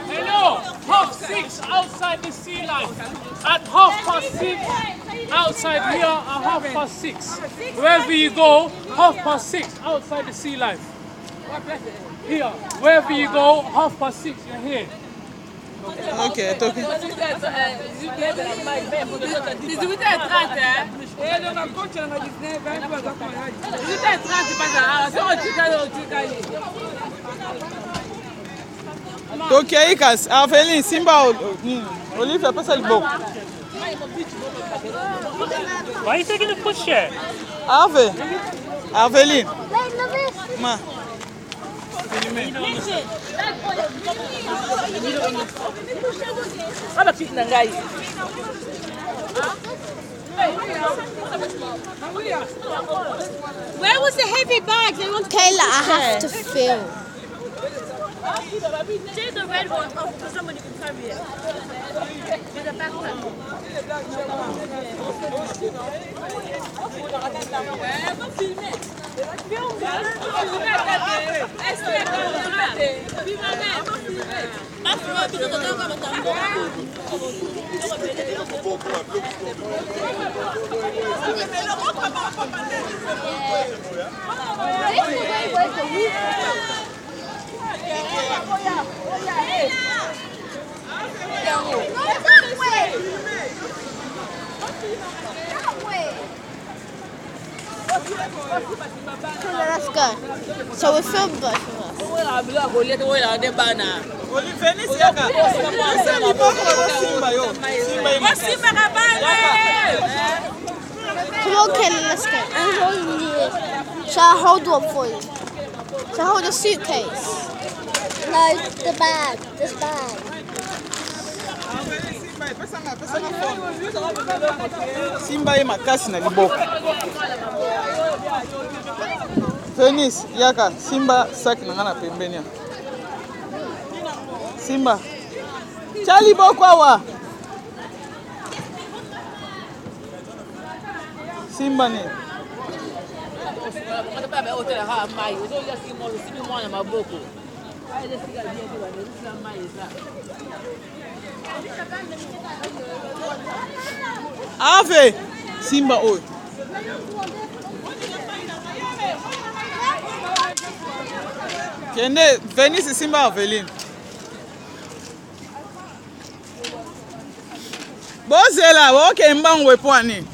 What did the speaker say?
Hello, 6:30 outside the sea line. At 6:30 outside here at 6:30. Wherever you go, 6:30 outside the sea line. Here, wherever you go, 6:30 you're here. Okay, it's okay. Okay, Ikas, Avelin, Simba, Olivia, passa de boca. Why are you taking the pushchair? Ave, Avelin. Ma. Where was the heavy bag? Kayla, I have to film. Take the red one off so somebody can carry it. With a backpack. Let's go. So we filmed both of us. Come on, Kayla, let's go. I'm holding you. Shall I hold one for you? Shall I hold a suitcase? No, the bag. This bag. Simba ye makasi na liboko. Venice, yaka, Simba saki na ngana pembeni. Simba. Chali boko awa. Simba ni. Ave, Simba oy. Kende, Venice Simba Avelin. Bozela, woke mbangwe pwani.